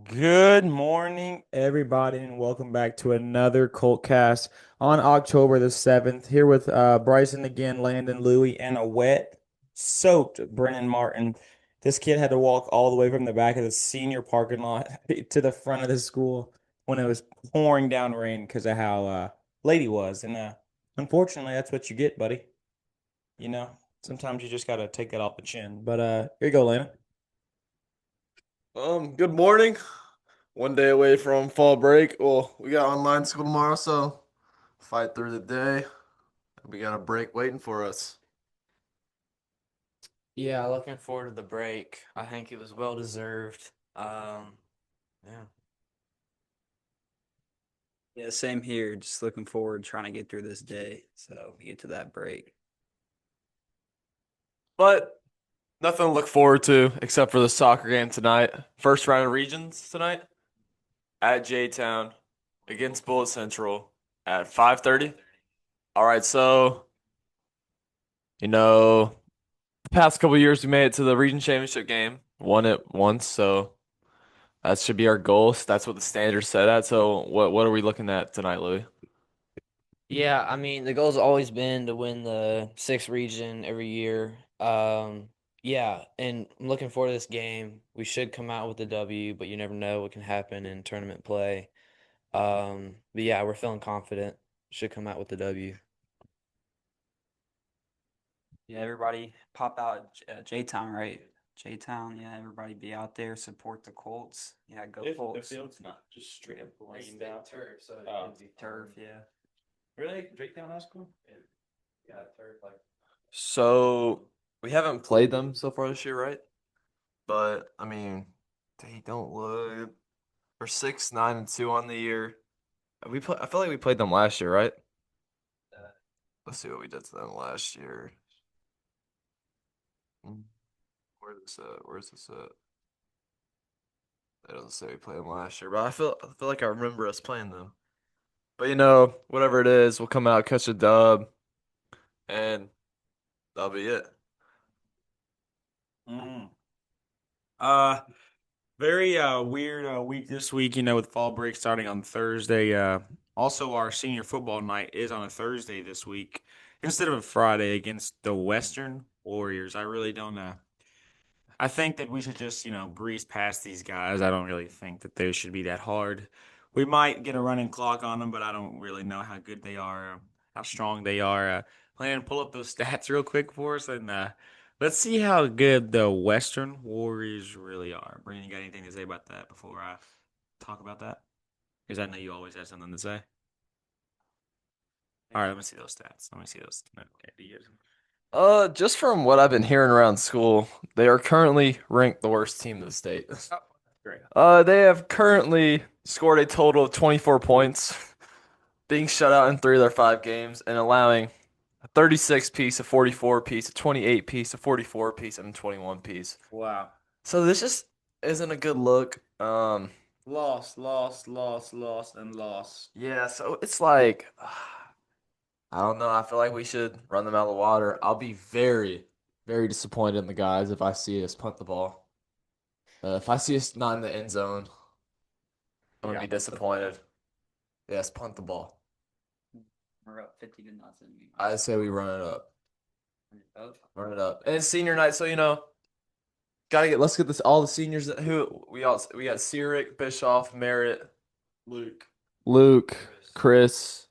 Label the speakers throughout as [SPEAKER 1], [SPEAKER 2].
[SPEAKER 1] Good morning, everybody, and welcome back to another Colt Cast on October the 7th. Here with Bryson again, Landon, Louie, and a wet, soaked Brennan Martin. This kid had to walk all the way from the back of the senior parking lot to the front of the school when it was pouring down rain because of how late he was. And unfortunately, that's what you get, buddy. You know, sometimes you just got to take that off the chin. But here you go, Landon.
[SPEAKER 2] Good morning. One day away from fall break. Well, we got online school tomorrow, so fight through the day. We got a break waiting for us.
[SPEAKER 3] Yeah, looking forward to the break. I think it was well deserved. Yeah.
[SPEAKER 4] Yeah, same here. Just looking forward, trying to get through this day so we get to that break.
[SPEAKER 2] But nothing to look forward to except for the soccer game tonight. First round of regions tonight at J-Town against Bullet Central at 5:30. All right, so the past couple years we made it to the region championship game, won it once, so that should be our goal. So that's what the standard's set at. So what are we looking at tonight, Louis?
[SPEAKER 3] Yeah, I mean, the goal's always been to win the sixth region every year. Yeah, and I'm looking forward to this game. We should come out with a W, but you never know what can happen in tournament play. But yeah, we're feeling confident. Should come out with the W.
[SPEAKER 4] Yeah, everybody pop out J-Town, right? J-Town, yeah, everybody be out there, support the Colts. Yeah, go Colts.
[SPEAKER 1] field's not just straight up rained out.
[SPEAKER 3] Turf, so
[SPEAKER 1] it'd be
[SPEAKER 4] Turf, yeah.
[SPEAKER 1] Really? Drake Down High School?
[SPEAKER 3] Yeah, turf like.
[SPEAKER 2] So we haven't played them so far this year, right? But I mean, they don't look. We're 6-9-2 on the year. I feel like we played them last year, right? Let's see what we did to them last year. Hmm, Where's this at? Where's this at? It doesn't say we played them last year, but I feel like I remember us playing them. But whatever it is, we'll come out, catch a dub, and that'll be it.
[SPEAKER 1] Mm. Uh, Very weird week this week, with fall break starting on Thursday. Also, our senior football night is on a Thursday this week instead of a Friday against the Western Warriors. I really don't I think that we should just, breeze past these guys. I don't really think that they should be that hard. We might get a running clock on them, but I don't really know how good they are, how strong they are. Plan, pull up those stats real quick for us, and let's see how good the Western Warriors really are. Brandon, you got anything to say about that before I talk about that? Because I know you always have something to say. All right, let me see those stats. Let me see those. Okay, do you-
[SPEAKER 2] Just from what I've been hearing around school, they are currently ranked the worst team in the state.
[SPEAKER 1] Oh, great.
[SPEAKER 2] They have currently scored a total of 24 points, being shut out in 3 of their 5 games, and allowing a 36 piece, a 44 piece, a 28 piece, a 44 piece, and a 21 piece.
[SPEAKER 1] Wow.
[SPEAKER 2] So this just isn't a good look.
[SPEAKER 1] Lost, lost, lost, lost, and lost.
[SPEAKER 2] Yeah, so it's like I don't know. I feel like we should run them out of the water. I'll be very, very disappointed in the guys if I see us punt the ball. If I see us not in the end zone, I'm gonna
[SPEAKER 3] Yeah,
[SPEAKER 2] be disappointed. Yes, punt the ball.
[SPEAKER 4] We're up 50-0.
[SPEAKER 2] I say we run it up.
[SPEAKER 4] Oh,
[SPEAKER 2] Run it up. And it's senior night, so let's get this all the seniors who we got Cyric, Bischoff, Merritt, Luke, Chris,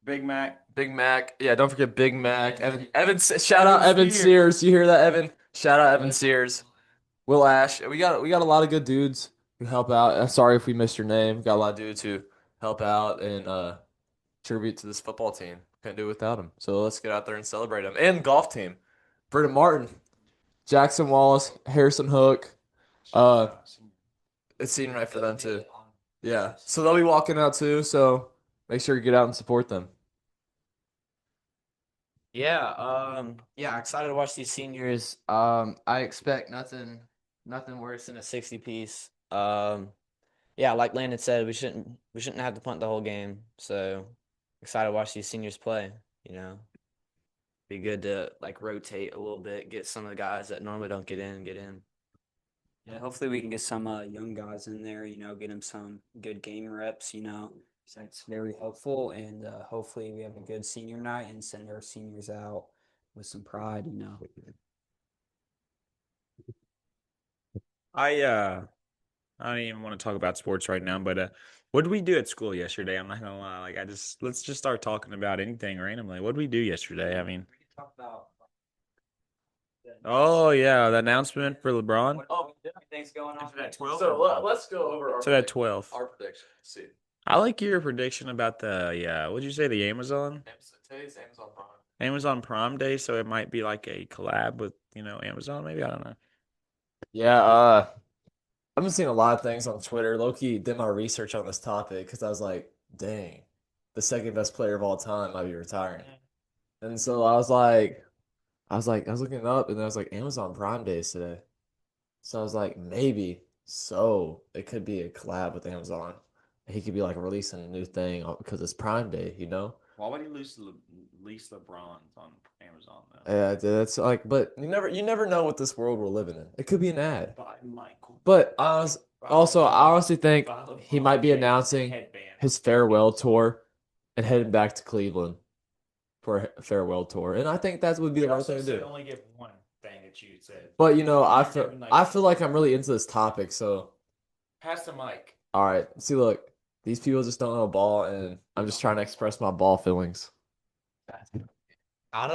[SPEAKER 1] Big Mac.
[SPEAKER 2] Big Mac. Yeah, don't forget Big Mac. Shout out
[SPEAKER 1] Evan
[SPEAKER 2] Evan
[SPEAKER 1] Sears.
[SPEAKER 2] Sears. You hear that, Evan? Shout out Evan Sears. Will Ash. We got a lot of good dudes who help out. I'm sorry if we missed your name. Got a lot of dudes who help out and tribute to this football team. Couldn't do it without them. So let's get out there and celebrate them. And golf team. Brendan Martin, Jackson Wallace, Harrison Hook. Uh, it's senior night for them too. Yeah. So they'll be walking out too. So make sure you get out and support them.
[SPEAKER 3] Yeah, yeah, excited to watch these seniors. I expect nothing worse than a 60 piece. Yeah, like Landon said, we shouldn't have to punt the whole game. So excited to watch these seniors play, you know. Be good to like rotate a little bit, get some of the guys that normally don't get in, get in.
[SPEAKER 4] Yeah, hopefully we can get some young guys in there, get them some good game reps, so that's very helpful. And hopefully we have a good senior night and send our seniors out with some pride.
[SPEAKER 1] I don't even want to talk about sports right now, but what did we do at school yesterday? I'm not gonna lie. Like let's just start talking about anything randomly. What did we do yesterday? I mean,
[SPEAKER 4] We can talk about
[SPEAKER 1] oh yeah, the announcement for LeBron.
[SPEAKER 2] Oh, yeah.
[SPEAKER 4] things going on.
[SPEAKER 1] At 12?
[SPEAKER 2] So let's go over our
[SPEAKER 1] So at
[SPEAKER 2] prediction-
[SPEAKER 1] 12.
[SPEAKER 2] Our prediction. Let's see.
[SPEAKER 1] I like your prediction about what'd you say, the Amazon?
[SPEAKER 2] Today's Amazon Prime.
[SPEAKER 1] Amazon Prime Day, so it might be like a collab with, Amazon, maybe. I don't know.
[SPEAKER 2] Yeah, I've been seeing a lot of things on Twitter. Low-key did my research on this topic because I was like, dang, the second best player of all time might be retiring. And so I was looking it up and I was like, Amazon Prime Day is today. So I was like, maybe. So it could be a collab with Amazon. He could be like releasing a new thing because it's Prime Day, you know?
[SPEAKER 1] Why would he lease LeBron's on Amazon though?
[SPEAKER 2] Yeah, dude, that's like, but you never know what this world we're living in. It could be an ad.
[SPEAKER 1] By Michael.
[SPEAKER 2] But I honestly think he might be announcing his farewell tour and heading back to Cleveland for a farewell tour. And I think that would be the right thing to do.
[SPEAKER 1] Only give one thing that you said.
[SPEAKER 2] But I feel like I'm really into this topic, so
[SPEAKER 1] Pass the mic.
[SPEAKER 2] all right. See, look, these people just don't know ball, and I'm just trying to express my ball feelings.
[SPEAKER 3] I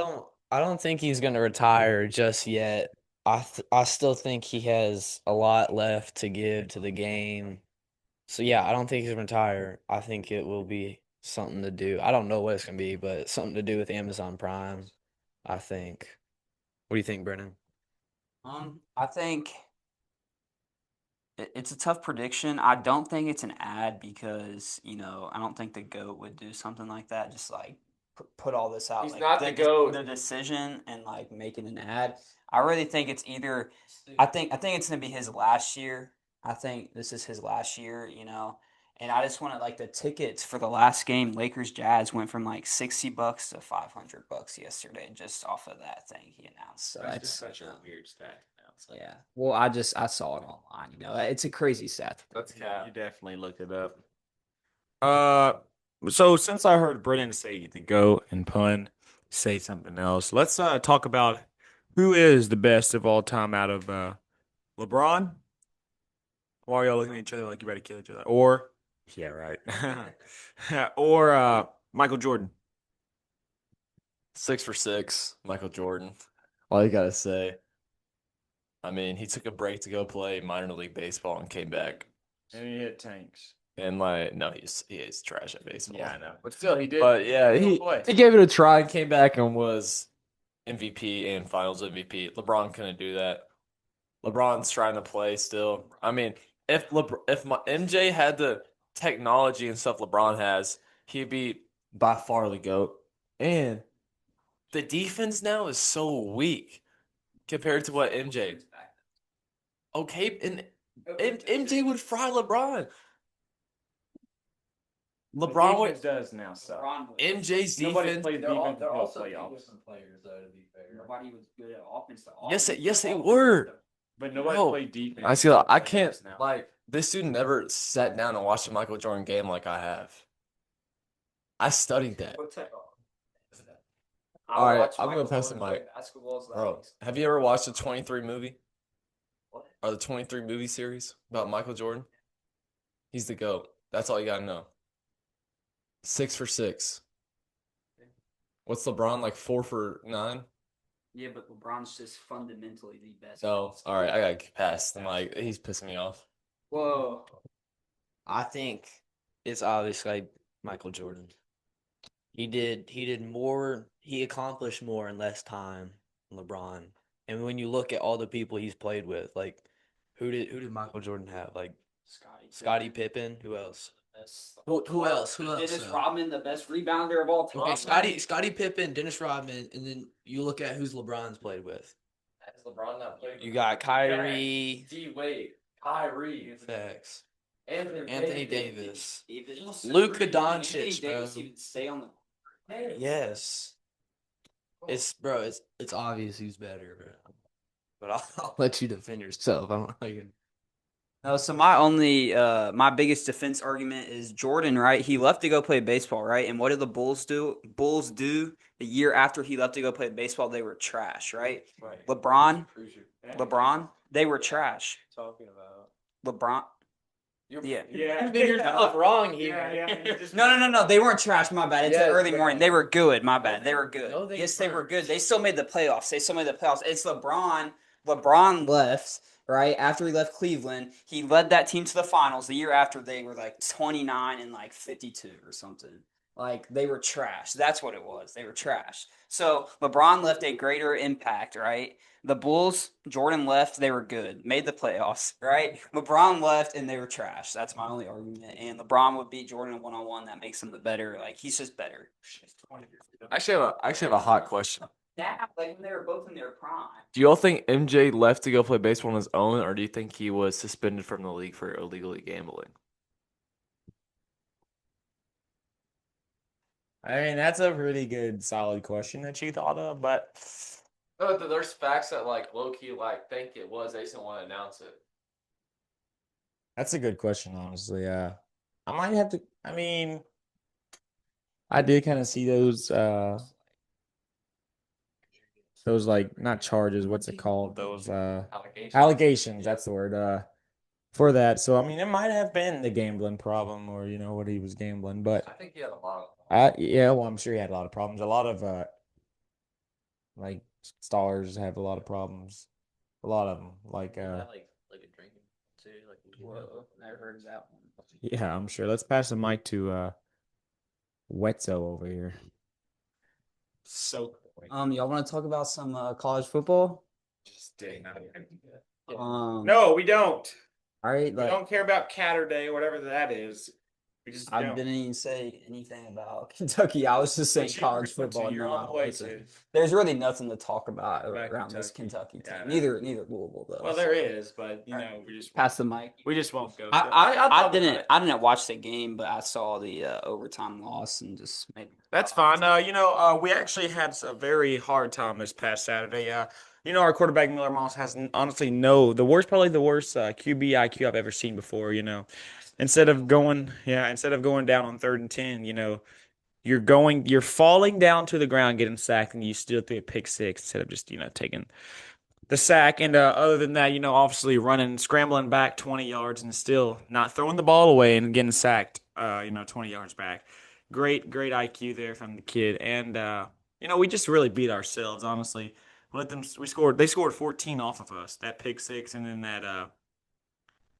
[SPEAKER 3] don't think he's gonna retire just yet. I still think he has a lot left to give to the game. So yeah, I don't think he's gonna retire. I think it will be something to do. I don't know what it's gonna be, but something to do with Amazon Prime, I think. What do you think, Brennan?
[SPEAKER 4] I think it's a tough prediction. I don't think it's an ad because, I don't think the GOAT would do something like that. Just like put all this out.
[SPEAKER 2] He's
[SPEAKER 4] like,
[SPEAKER 2] not the GOAT.
[SPEAKER 4] The decision and like making an ad. I really think it's either. I think it's gonna be his last year. I think this is his last year. And I just wanted like the tickets for the last game, Lakers Jazz went from like $60 to $500 yesterday, just off of that thing he announced. So
[SPEAKER 1] That's just such a weird stat.
[SPEAKER 4] yeah. Well, I saw it online. It's a crazy stat.
[SPEAKER 2] That's
[SPEAKER 1] Yeah, you definitely looked it up. So since I heard Brennan say the GOAT and pun say something else, let's talk about who is the best of all time out of LeBron. Why are y'all looking at each other like you ready to kill each other? Or yeah, right. Or Michael Jordan.
[SPEAKER 2] 6 for 6, Michael Jordan. All you gotta say. I mean, he took a break to go play minor league baseball and came back.
[SPEAKER 1] And he hit tanks.
[SPEAKER 2] And like, no, he is trash at baseball.
[SPEAKER 1] Yeah, I know.
[SPEAKER 2] But still, he did. But yeah, he gave it a try and came back and was MVP and Finals MVP. LeBron couldn't do that. LeBron's trying to play still. I mean, if my MJ had the technology and stuff LeBron has, he'd be by far the GOAT. And the defense now is so weak compared to what MJ. Okay, and MJ would fry LeBron. LeBron would.
[SPEAKER 1] does now suck.
[SPEAKER 2] MJ's
[SPEAKER 1] Nobody
[SPEAKER 2] defense.
[SPEAKER 1] plays defense until playoffs.
[SPEAKER 2] players, though, to be fair.
[SPEAKER 4] Nobody was good at offense.
[SPEAKER 2] Yes, they were.
[SPEAKER 1] But nobody
[SPEAKER 2] No.
[SPEAKER 1] played defense.
[SPEAKER 2] I see. I
[SPEAKER 1] until
[SPEAKER 2] can't
[SPEAKER 1] playoffs now.
[SPEAKER 2] like this dude never sat down and watched a Michael Jordan game like I have. I studied that, All right, I'm gonna pass the mic. bro. Have you ever watched the 23 movie?
[SPEAKER 4] What?
[SPEAKER 2] Or the 23 movie series about Michael Jordan? He's the GOAT. That's all you gotta know. 6 for 6. What's LeBron like 4 for 9?
[SPEAKER 4] Yeah, but LeBron's just fundamentally the best.
[SPEAKER 2] No. All right, I gotta pass the mic. He's pissing me off.
[SPEAKER 4] Whoa.
[SPEAKER 3] I think it's obviously Michael Jordan. He did more, he accomplished more in less time than LeBron. And when you look at all the people he's played with, like who did Michael Jordan have? Like Scottie Pippen, who else? Who else?
[SPEAKER 4] Dennis Rodman, the best rebounder of all time.
[SPEAKER 3] Okay, Scottie Pippen, Dennis Rodman, and then you look at who's LeBron's played with.
[SPEAKER 2] Has LeBron not played?
[SPEAKER 3] You got Kyrie,
[SPEAKER 2] D-Wade, Kyrie,
[SPEAKER 3] facts.
[SPEAKER 2] Anthony
[SPEAKER 3] Davis.
[SPEAKER 4] Davis.
[SPEAKER 3] Luka
[SPEAKER 4] Anthony
[SPEAKER 3] Doncic,
[SPEAKER 4] Davis
[SPEAKER 3] bro.
[SPEAKER 4] even stay on the.
[SPEAKER 3] Yes. It's obvious who's better, bro. But I'll let you defend yourself. I don't know how you can.
[SPEAKER 4] No, so my only my biggest defense argument is Jordan, right? He left to go play baseball, right? And what did the Bulls do? Bulls do the year after he left to go play baseball, they were trash, right?
[SPEAKER 2] Right.
[SPEAKER 4] LeBron, they were trash.
[SPEAKER 2] Talking about.
[SPEAKER 4] LeBron,
[SPEAKER 2] You're,
[SPEAKER 4] yeah.
[SPEAKER 2] you're putting yourself wrong here.
[SPEAKER 4] No. They weren't trash. My bad. It's
[SPEAKER 2] Yeah,
[SPEAKER 4] an early
[SPEAKER 2] bro.
[SPEAKER 4] morning. They were good. My bad. They were good.
[SPEAKER 2] No, they
[SPEAKER 4] Yes, they were
[SPEAKER 2] weren't.
[SPEAKER 4] good. They still made the playoffs. It's LeBron. LeBron left right after he left Cleveland. He led that team to the finals. The year after, they were like 29 and like 52 or something. Like they were trash. That's what it was. They were trash. So LeBron left a greater impact, right? The Bulls, Jordan left, they were good, made the playoffs, right? LeBron left and they were trash. That's my only argument. And LeBron would beat Jordan 1-on-1. That makes him the better. Like he's just better.
[SPEAKER 2] I actually have a hot question.
[SPEAKER 4] Yeah, like when they were both in their prime.
[SPEAKER 2] Do you all think MJ left to go play baseball on his own, or do you think he was suspended from the league for illegally gambling?
[SPEAKER 1] I mean, that's a pretty good, solid question that you thought of, but
[SPEAKER 2] No, there's facts that like low key like think it was. They just didn't want to announce it.
[SPEAKER 1] that's a good question, honestly. I might have to. I mean, I did kind of see those like not charges. What's it called? Those allegations. That's the word. For that. So I mean, it might have been the gambling problem, or what he was gambling, but
[SPEAKER 2] I think he had a lot of.
[SPEAKER 1] yeah, well, I'm sure he had a lot of problems. A lot of like stars have a lot of problems. A lot of them, like
[SPEAKER 3] like a drinking too, like
[SPEAKER 4] Whoa, never heard of that one.
[SPEAKER 1] yeah, I'm sure. Let's pass the mic to Wetzo over here. So
[SPEAKER 4] Y'all want to talk about some college football?
[SPEAKER 1] just dang.
[SPEAKER 4] No,
[SPEAKER 1] we don't.
[SPEAKER 4] All right,
[SPEAKER 1] We
[SPEAKER 4] like
[SPEAKER 1] don't care about Catter Day, whatever that is. We just
[SPEAKER 4] I
[SPEAKER 1] don't.
[SPEAKER 4] didn't even say anything about Kentucky. I was just saying
[SPEAKER 1] But
[SPEAKER 4] college football.
[SPEAKER 1] You're
[SPEAKER 4] No,
[SPEAKER 1] on the way
[SPEAKER 4] listen,
[SPEAKER 1] to.
[SPEAKER 4] there's really nothing to talk about
[SPEAKER 1] About
[SPEAKER 4] around this
[SPEAKER 1] Kentucky.
[SPEAKER 4] Kentucky team.
[SPEAKER 1] Yeah,
[SPEAKER 4] Neither Louisville though.
[SPEAKER 1] Well, there is, but
[SPEAKER 4] Alright.
[SPEAKER 1] we just
[SPEAKER 4] Pass the mic.
[SPEAKER 1] won't go.
[SPEAKER 4] I didn't watch the game, but I saw the overtime loss and just made.
[SPEAKER 1] That's fine. We actually had a very hard time this past Saturday. Our quarterback Miller Moss has honestly probably the worst QB IQ I've ever seen before. Instead of going down on 3rd and 10, you're falling down to the ground, getting sacked, and you still threw a pick six instead of just taking the sack. And other than that, obviously scrambling back 20 yards and still not throwing the ball away and getting sacked, 20 yards back. Great IQ there from the kid. And, we just really beat ourselves, honestly. They scored 14 off of us, that pick six, and then that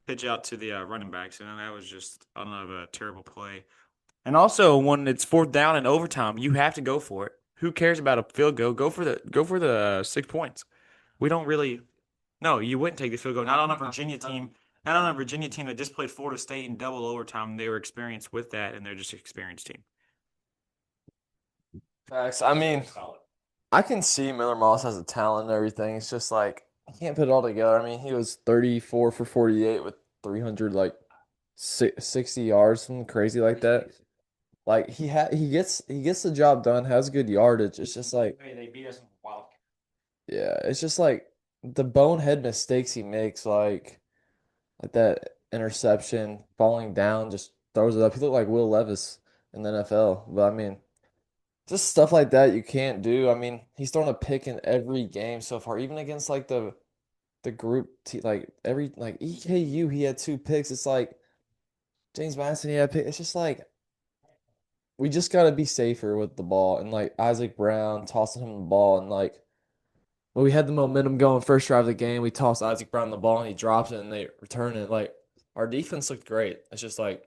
[SPEAKER 1] pitch out to the running backs. And that was just another terrible play. And also, when it's 4th down in overtime, you have to go for it. Who cares about a field goal? Go for the 6 points. We don't really. No, you wouldn't take the field goal. Not on a Virginia team. Not on a Virginia team that just played Florida State in double overtime. They were experienced with that, and they're just an experienced team.
[SPEAKER 2] Facts. I mean, I can see Miller Moss has a talent and everything. It's just like he can't put it all together. I mean, he was 34 for 48 with 300 like 60 yards, something crazy like that. Like he gets the job done, has good yardage. It's just like
[SPEAKER 1] They beat us in wild.
[SPEAKER 2] yeah, it's just like the bonehead mistakes he makes, like that interception, falling down, just throws it up. He looked like Will Levis in the NFL. But I mean, just stuff like that you can't do. I mean, he's thrown a pick in every game so far, even against like the group like every like EKU he had 2 picks. It's like James Madison he had a pick. It's just like we just gotta be safer with the ball and like Isaac Brown tossing him the ball and like when we had the momentum going first drive of the game, we tossed Isaac Brown the ball and he drops it and they return it. Like our defense looked great. It's just like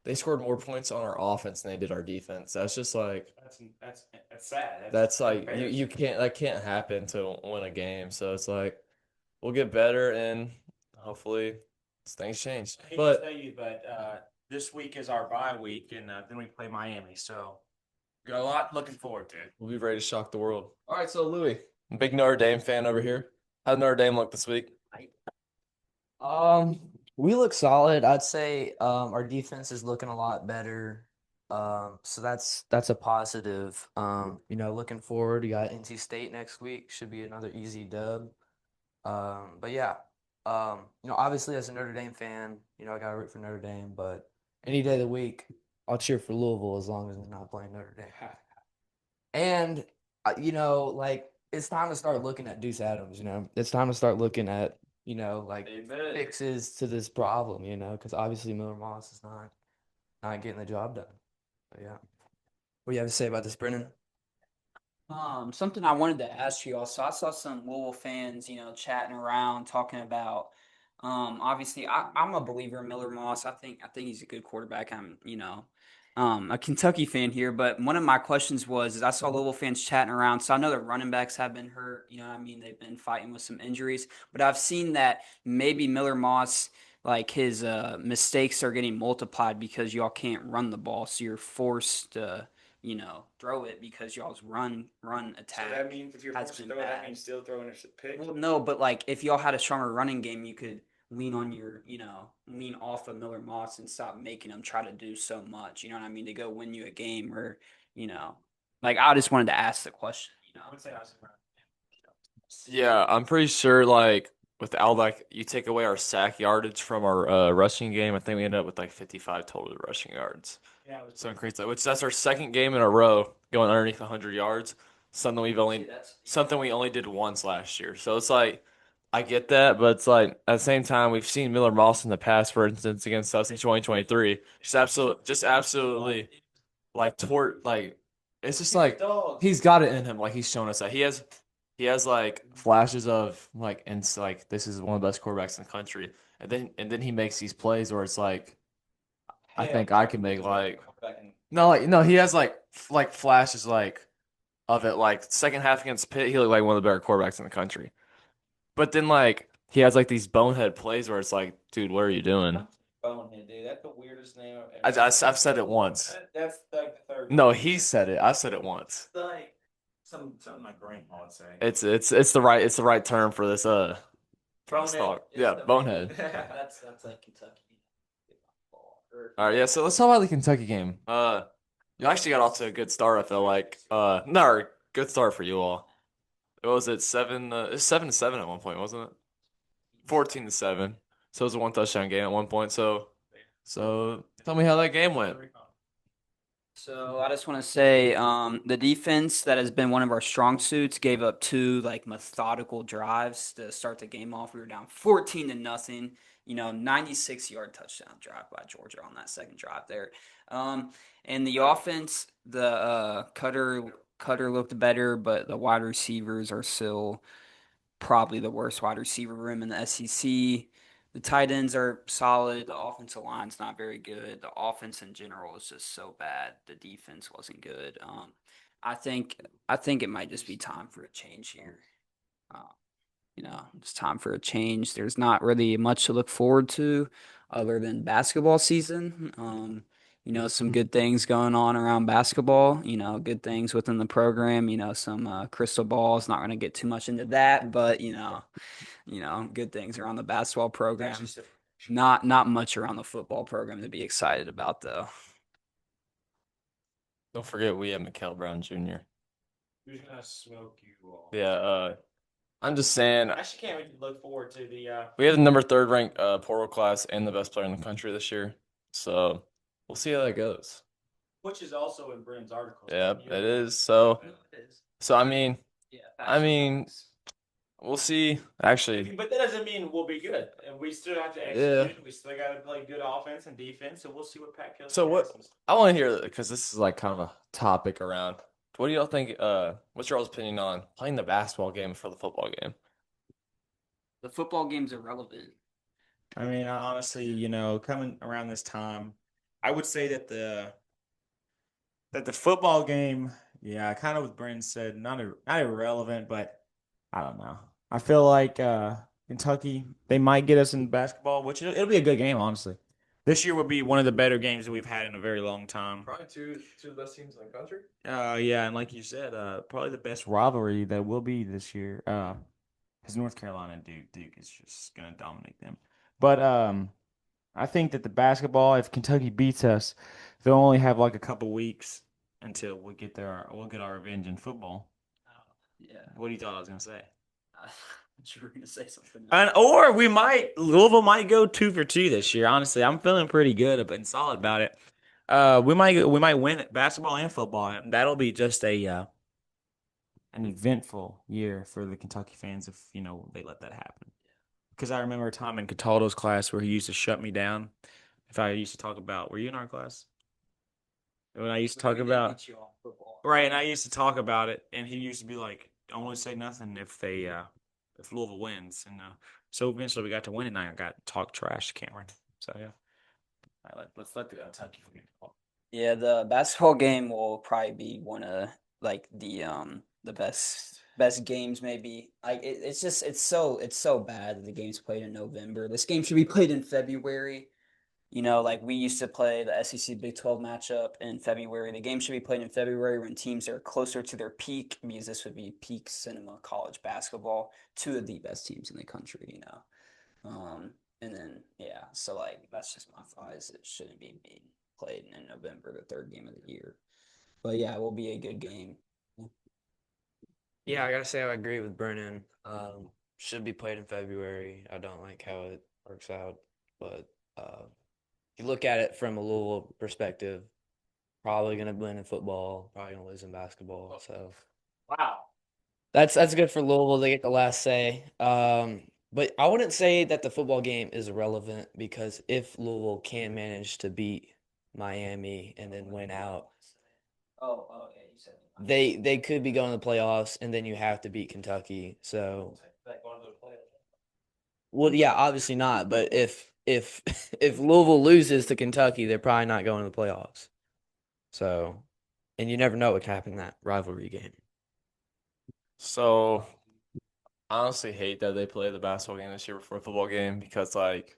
[SPEAKER 2] they scored more points on our offense than they did our defense. That's just like
[SPEAKER 1] That's sad.
[SPEAKER 2] that's like you can't that can't happen to win a game. So it's like we'll get better and hopefully things change.
[SPEAKER 1] I hate to
[SPEAKER 2] But
[SPEAKER 1] tell you, but this week is our bye week, and then we play Miami. So got a lot looking forward to.
[SPEAKER 2] we'll be ready to shock the world. All right, so Louis, big Notre Dame fan over here. How'd Notre Dame look this week?
[SPEAKER 3] We look solid. I'd say our defense is looking a lot better. So that's a positive. Looking forward, we got NC State next week. Should be another easy dub. But yeah, Obviously as a Notre Dame fan, I gotta root for Notre Dame, but any day of the week, I'll cheer for Louisville as long as they're not playing Notre Dame. And like it's time to start looking at Deuce Adams. It's time to start looking at like
[SPEAKER 2] Amen.
[SPEAKER 3] fixes to this problem. Because obviously Miller Moss is not getting the job done. But yeah, what do you have to say about this, Brennan?
[SPEAKER 4] Something I wanted to ask you also. I saw some Louisville fans, chatting around, talking about. Obviously, I'm a believer in Miller Moss. I think he's a good quarterback. A Kentucky fan here, but one of my questions is I saw Louisville fans chatting around. So I know the running backs have been hurt. They've been fighting with some injuries, but I've seen that maybe Miller Moss, like his mistakes are getting multiplied because y'all can't run the ball, so you're forced to throw it because y'all's run attack.
[SPEAKER 1] So that means if you're
[SPEAKER 4] has
[SPEAKER 1] forced to
[SPEAKER 4] been
[SPEAKER 1] throw it, that
[SPEAKER 4] bad.
[SPEAKER 1] means still throwing a pick.
[SPEAKER 4] Well, no, but like if y'all had a stronger running game, you could lean off of Miller Moss and stop making him try to do so much. You know what I mean? To go win you a game, or like I just wanted to ask the question.
[SPEAKER 1] I would say I was
[SPEAKER 2] Yeah, I'm pretty sure like without like you take away our sack yardage from our rushing game, I think we ended up with like 55 total rushing yards.
[SPEAKER 1] Yeah, it was
[SPEAKER 2] So increase that, which that's our second game in a row going underneath 100 yards. Something we only did once last year. So it's like I get that, but it's like at the same time we've seen Miller Moss in the past, for instance, against us in 2023, just absolutely like tort like it's just like he's got it in him. Like he's shown us that he has like flashes of like and it's like this is one of the best quarterbacks in the country, and then he makes these plays where it's like I think I can make like no he has like flashes like of it like second half against Pitt he looked like one of the better quarterbacks in the country, but then like he has like these bonehead plays where it's like dude what are you doing?
[SPEAKER 1] Bonehead, dude. That's the weirdest name
[SPEAKER 2] I've said it once.
[SPEAKER 1] That's like the third.
[SPEAKER 2] No, he said it. I said it once.
[SPEAKER 1] Like something my grandma would say.
[SPEAKER 2] It's the right term for this for this
[SPEAKER 1] Bonehead.
[SPEAKER 2] talk. Yeah, bonehead.
[SPEAKER 3] That's like Kentucky.
[SPEAKER 2] All right, yeah. So let's talk about the Kentucky game. You actually got off to a good start. I feel like no, good start for you all. What was it 7? It was 7-7 at one point, wasn't it? 14-7. So it was a one touchdown game at one point. So tell me how that game went.
[SPEAKER 4] So I just want to say, the defense that has been one of our strong suits gave up two like methodical drives to start the game off. We were down 14-0. 96-yard touchdown drive by Georgia on that second drive there. And the offense, the Cutter looked better, but the wide receivers are still probably the worst wide receiver room in the SEC. The tight ends are solid. The offensive line's not very good. The offense in general is just so bad. The defense wasn't good. I think it might just be time for a change here. Uh, it's time for a change. There's not really much to look forward to other than basketball season. Some good things going on around basketball, good things within the program, some crystal balls, not going to get too much into that, but good things around the basketball program. Not much around the football program to be excited about though.
[SPEAKER 2] Don't forget we have Mikael Brown Jr.
[SPEAKER 1] Who's gonna smoke you all?
[SPEAKER 2] Yeah, I'm just saying
[SPEAKER 1] I actually can't wait to look forward to the
[SPEAKER 2] we have the number third ranked portal class and the best player in the country this year. So we'll see how that goes.
[SPEAKER 1] which is also in Brent's article.
[SPEAKER 2] Yeah, it is. So I mean,
[SPEAKER 4] Yeah,
[SPEAKER 2] I mean, we'll see. Actually,
[SPEAKER 1] But that doesn't mean we'll be good. And we still have to execute. We still got to play good offense and defense. So we'll see what Pat Kelly
[SPEAKER 2] so what
[SPEAKER 1] has.
[SPEAKER 2] I want to hear because this is like kind of a topic around. What do y'all think? What's y'all's opinion on playing the basketball game for the football game?
[SPEAKER 4] the football game's irrelevant.
[SPEAKER 1] I mean, honestly, coming around this time, I would say that the football game, yeah, kind of what Brenton said, not irrelevant, but I don't know. I feel like Kentucky, they might get us in basketball, which it'll be a good game, honestly. This year will be one of the better games that we've had in a very long time.
[SPEAKER 2] Probably two of the best teams in the country.
[SPEAKER 1] Yeah, and like you said, probably the best rivalry that will be this year. Because North Carolina and Duke is just gonna dominate them. But I think that the basketball, if Kentucky beats us, they'll only have like a couple weeks until we get our revenge in football.
[SPEAKER 4] Yeah.
[SPEAKER 1] What do you thought I was gonna say?
[SPEAKER 4] you were gonna say something else.
[SPEAKER 1] And Louisville might go 2 for 2 this year. Honestly, I'm feeling pretty good and solid about it. We might win it, basketball and football. And that'll be just an eventful year for the Kentucky fans if they let that happen. Because I remember a time in Cataldo's class where he used to shut me down if I used to talk about. Were you in our class? When I used to talk about right, and I used to talk about it, and he used to be like, "Don't say nothing if Louisville wins." And so eventually we got to win, and I got talk trash to Cameron. So yeah, let's let the Kentucky win.
[SPEAKER 4] Yeah, the basketball game will probably be one of like the best games maybe. Like it's so bad that the game's played in November. This game should be played in February. Like we used to play the SEC Big 12 matchup in February. The game should be played in February when teams are closer to their peak because this would be peak cinema college basketball. Two of the best teams in the country. And then yeah, so like that's just my thought is it shouldn't be being played in November, the third game of the year. But yeah, it will be a good game.
[SPEAKER 3] Yeah, I gotta say I agree with Brennan. Should be played in February. I don't like how it works out, but if you look at it from a Louisville perspective, probably gonna win in football, probably gonna lose in basketball. So
[SPEAKER 1] Wow.
[SPEAKER 3] that's good for Louisville. They get the last say. But I wouldn't say that the football game is irrelevant because if Louisville can manage to beat Miami and then win out,
[SPEAKER 4] Oh yeah, you said
[SPEAKER 3] they could be going to the playoffs, and then you have to beat Kentucky. So, well, yeah, obviously not. But if if Louisville loses to Kentucky, they're probably not going to the playoffs. So, and you never know what can happen in that rivalry game.
[SPEAKER 2] So I honestly hate that they play the basketball game this year before the football game because like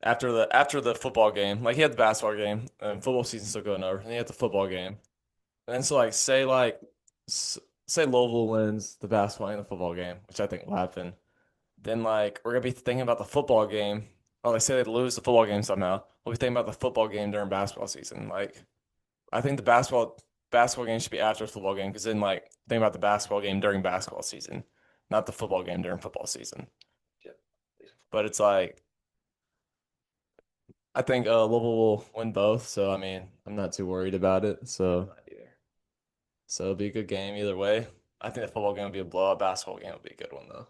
[SPEAKER 2] after the football game, like he had the basketball game and football season's still going over, and he had the football game. And then so say Louisville wins the basketball and the football game, which I think will happen. Then like we're gonna be thinking about the football game. Oh, they say they lose the football game somehow. We'll be thinking about the football game during basketball season. Like I think the basketball game should be after the football game because then like think about the basketball game during basketball season, not the football game during football season. But it's like I think Louisville will win both, so I mean I'm not too worried about it. So it'll be a good game either way. I think the football game will be a blowout. Basketball game will be a good one though.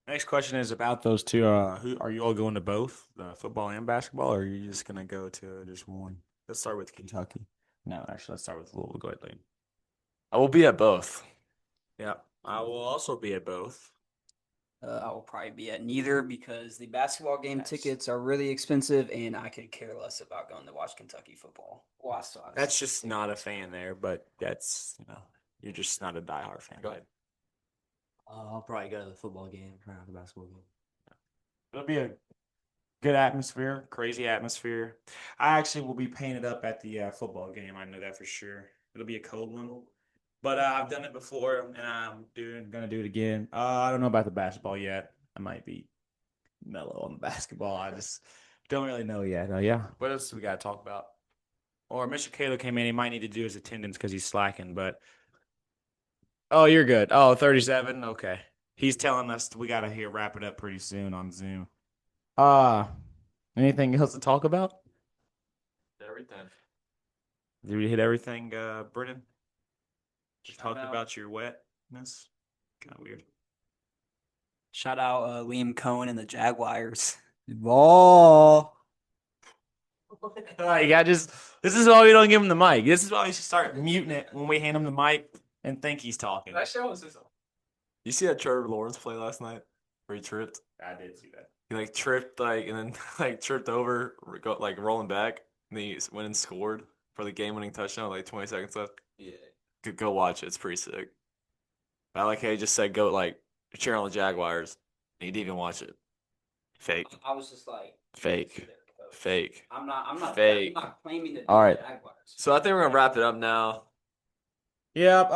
[SPEAKER 1] Next question is about those two. Who are you all going to both, the football and basketball, or are you just gonna go to just one? Let's start with Kentucky. No, actually, let's start with Louisville. Go ahead, Lane.
[SPEAKER 2] I will be at both.
[SPEAKER 1] Yeah, I will also be at both.
[SPEAKER 4] I will probably be at neither because the basketball game
[SPEAKER 1] Yes.
[SPEAKER 4] tickets are really expensive, and I could care less about going to watch Kentucky football. Well, I still have
[SPEAKER 1] That's
[SPEAKER 4] some
[SPEAKER 1] just not a
[SPEAKER 4] tickets.
[SPEAKER 1] fan there, but that's you're just not a diehard fan. Go ahead.
[SPEAKER 3] I'll probably go to the football game, try not the basketball game.
[SPEAKER 1] It'll be a good atmosphere, crazy atmosphere. I actually will be painted up at the football game. I know that for sure. It'll be a cold one, but I've done it before, and I'm gonna do it again. I don't know about the basketball yet. I might be mellow on the basketball. I just don't really know yet. Yeah. What else do we got to talk about? Or Mr. Kalo came in. He might need to do his attendance because he's slacking, but. Oh, you're good. Oh, 37. Okay. He's telling us we got to wrap it up pretty soon on Zoom. Uh, anything else to talk about?
[SPEAKER 2] Everything.
[SPEAKER 1] Did we hit everything, Brennan? Just
[SPEAKER 4] Shout
[SPEAKER 1] talked
[SPEAKER 4] out.
[SPEAKER 1] about your wetness. Kind of weird.
[SPEAKER 4] Shout out Liam Cohen and the Jaguars. Ball.
[SPEAKER 1] You got this is why we don't give him the mic. This is why we should start muting it when we hand him the mic and think he's talking.
[SPEAKER 2] You see that Trevor Lawrence play last night where he tripped?
[SPEAKER 1] I did see that.
[SPEAKER 2] He like tripped and then like tripped over, like rolling back, and then he went and scored for the game-winning touchdown with like 20 seconds left. Yeah, go watch it. It's pretty sick. I like how he just said go like cheer on the Jaguars. He didn't even watch it. Fake,
[SPEAKER 4] I was just like,
[SPEAKER 2] fake, fake.
[SPEAKER 4] I'm not
[SPEAKER 2] Fake.
[SPEAKER 4] claiming to be
[SPEAKER 2] All right.
[SPEAKER 4] the Jaguars.
[SPEAKER 2] So I think we're gonna wrap it up now.
[SPEAKER 1] Yep.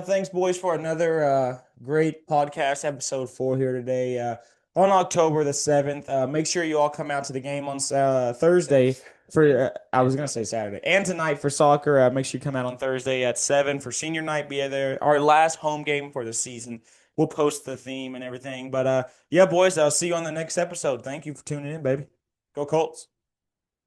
[SPEAKER 1] Thanks, boys, for another great podcast, episode 4 here today. On October the 7th. Make sure you all come out to the game on Thursday for I was gonna say Saturday and tonight for soccer. Make sure you come out on Thursday at 7 for senior night. Be there. Our last home game for the season we'll post the theme and everything. But yeah, boys, I'll see you on the next episode. Thank you for tuning in, baby. Go Colts.